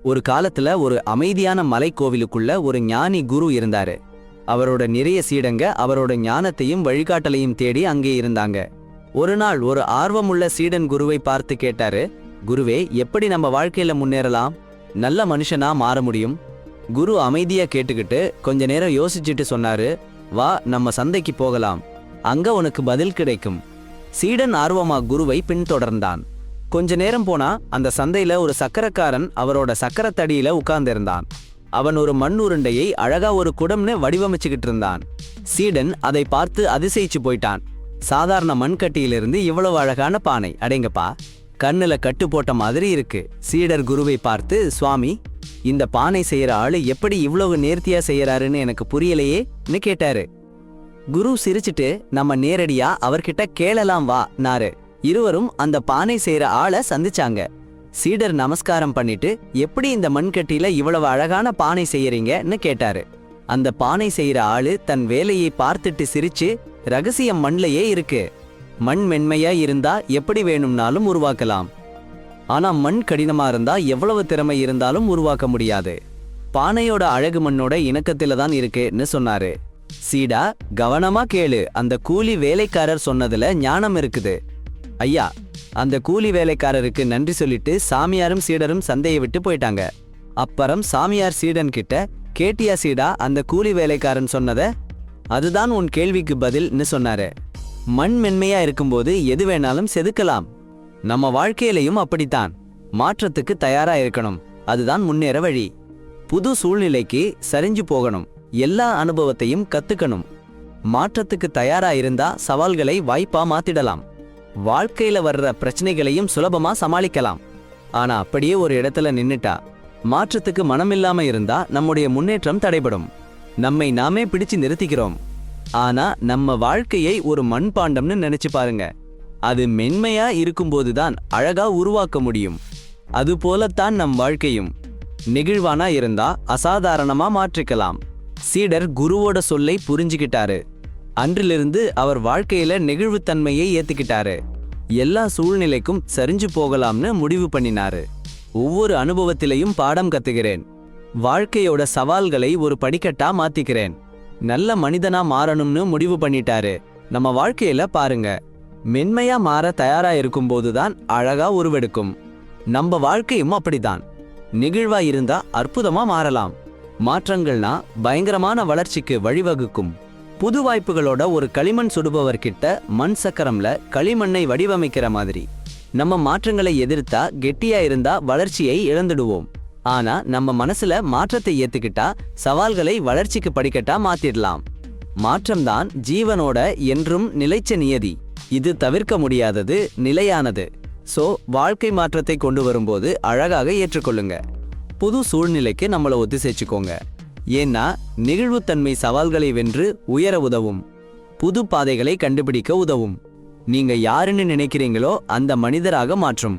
ஒரு காலத்துல ஒரு அமைதியான மலைக்கோவிலுக்குள்ள ஒரு ஞானி குரு இருந்தாரு. அவரோட நிறைய சீடங்க அவரோட ஞானத்தையும் வழிகாட்டலையும் தேடி அங்கே இருந்தாங்க. ஒரு நாள் ஒரு ஆர்வமுள்ள சீடன் குருவை பார்த்து கேட்டாரு, குருவே, எப்படி நம்ம வாழ்க்கையில முன்னேறலாம், நல்ல மனுஷனா மாற முடியும்? குரு அமைதியா கேட்டுக்கிட்டு கொஞ்ச நேரம் யோசிச்சுட்டு சொன்னாரு, வா, நம்ம சந்தைக்கு போகலாம், அங்க உனக்கு பதில் கிடைக்கும். சீடன் ஆர்வமா குருவை பின்தொடர்ந்தான். கொஞ்ச நேரம் போனா அந்த சந்தையில ஒரு சக்கரக்காரன் அவரோட சக்கரத்தடியில உட்கார்ந்திருந்தான். அவன் ஒரு மண் உருண்டையை அழகா ஒரு குடம்னு வடிவமைச்சுக்கிட்டு இருந்தான். சீடன் அதை பார்த்து அதிசயிச்சு போயிட்டான். சாதாரண மண்கட்டியிலிருந்து இவ்வளவு அழகான பானை, அடேங்கப்பா, கண்ணுல கட்டு போட்ட மாதிரி இருக்கு. சீடர் குருவை பார்த்து, சுவாமி, இந்த பானை செய்யற ஆளு எப்படி இவ்வளவு நேர்த்தியா செய்யறாருன்னு எனக்கு புரியலையேன்னு கேட்டாரு. குரு சிரிச்சிட்டு, நம்ம நேரடியா அவர்கிட்ட கேளலாம் வா நாரு. இருவரும் அந்த பானை செய்யற ஆளை சந்திச்சாங்க. சீடர் நமஸ்காரம் பண்ணிட்டு, எப்படி இந்த மண்கட்டியில இவ்வளவு அழகான பானை செய்யறீங்கன்னு கேட்டாரு. அந்த பானை செய்யற ஆளு தன் வேலையை பார்த்துட்டு சிரிச்சு, ரகசியம் மண்லையே இருக்கு. மண் மென்மையா இருந்தா எப்படி வேணும்னாலும் உருவாக்கலாம். ஆனா மண் கடினமா இருந்தா எவ்வளவு திறமை இருந்தாலும் உருவாக்க முடியாது. பானையோட அழகு மண்ணோட இணக்கத்துல தான் இருக்குன்னு சொன்னாரு. சீடா, கவனமா கேளு, அந்த கூலி வேலைக்காரர் சொன்னதுல ஞானம் இருக்குது. ஐயா, அந்த கூலி வேலைக்காரருக்கு நன்றி சொல்லிட்டு சாமியாரும் சீடரும் சந்தையை விட்டு போயிட்டாங்க. அப்புறம் சாமியார் சீடன் கிட்ட, கேட்டியா சீடா அந்த கூலி வேலைக்காரன் சொன்னத? அதுதான் உன் கேள்விக்கு பதில்னு சொன்னாரு. மண் மென்மையா இருக்கும்போது எது வேணாலும் செதுக்கலாம். நம்ம வாழ்க்கையிலையும் அப்படித்தான். மாற்றத்துக்கு தயாரா இருக்கணும், அதுதான் முன்னேற வழி. புது சூழ்நிலைக்கு சரிஞ்சு போகணும், எல்லா அனுபவத்தையும் கத்துக்கணும். மாற்றத்துக்கு தயாரா இருந்தா சவால்களை வாய்ப்பா மாத்திடலாம். வாழ்க்கையில வர்ற பிரச்சனைகளையும் சுலபமா சமாளிக்கலாம். ஆனா அப்படியே ஒரு இடத்துல நின்னுட்டா, மாற்றத்துக்கு மனமில்லாம இருந்தா நம்முடைய முன்னேற்றம் தடைபடும். நம்மை நாமே பிடிச்சு நிறுத்திக்கிறோம். ஆனா நம்ம வாழ்க்கையை ஒரு மண்பாண்டம்னு நினைச்சு பாருங்க. அது மென்மையா இருக்கும்போதுதான் அழகா உருவாக்க முடியும். அது போலத்தான் நம் வாழ்க்கையும். நெகிழ்வானா இருந்தா அசாதாரணமா மாற்றிக்கலாம். சீடர் குருவோட சொல்லை புரிஞ்சுக்கிட்டாரு. அன்றிலிருந்து அவர் வாழ்க்கையில நெகிழ்வுத்தன்மையை ஏத்துக்கிட்டாரு. எல்லா சூழ்நிலைக்கும் சரிஞ்சு போகலாம்னு முடிவு பண்ணினாரு. ஒவ்வொரு அனுபவத்திலையும் பாடம் கத்துக்கிறேன். வாழ்க்கையோட சவால்களை ஒரு படிக்கட்டா மாத்திக்கிறேன். நல்ல மனிதனா மாறணும்னு முடிவு பண்ணிட்டாரு. நம்ம வாழ்க்கையில பாருங்க, மென்மையா மாற தயாரா இருக்கும்போதுதான் அழகா உருவெடுக்கும். நம்ம வாழ்க்கையும் அப்படிதான். நெகிழ்வா இருந்தா அற்புதமா மாறலாம். மாற்றங்கள்னா பயங்கரமான வளர்ச்சிக்கு வழிவகுக்கும். புது வாய்ப்புகளோட ஒரு களிமண் சுடுபவர்கிட்ட மண் சக்கரம்ல களிமண்ணை வடிவமைக்கிற மாதிரி நம்ம மாற்றங்களை எதிர்த்தா கெட்டியா இருந்தா வளர்ச்சியை இழந்துடுவோம். ஆனா நம்ம மனசுல மாற்றத்தை ஏத்துக்கிட்டா சவால்களை வளர்ச்சிக்கு படிக்கட்டா மாத்திடலாம். மாற்றம்தான் ஜீவனோட என்றும் நிலைச்ச நியதி. இது தவிர்க்க முடியாதது, நிலையானது. சோ வாழ்க்கை மாற்றத்தை கொண்டு வரும்போது அழகாக ஏற்றுக்கொள்ளுங்க. புது சூழ்நிலைக்கு நம்மளை ஒத்திசைச்சுக்கோங்க. ஏன்னா நெகிழ்வுத்தன்மை சவால்களை வென்று உயர உதவும். புது பாதைகளை கண்டுபிடிக்க உதவும். நீங்க யாருன்னு நினைக்கிறீங்களோ அந்த மனிதராக மாற்றும்.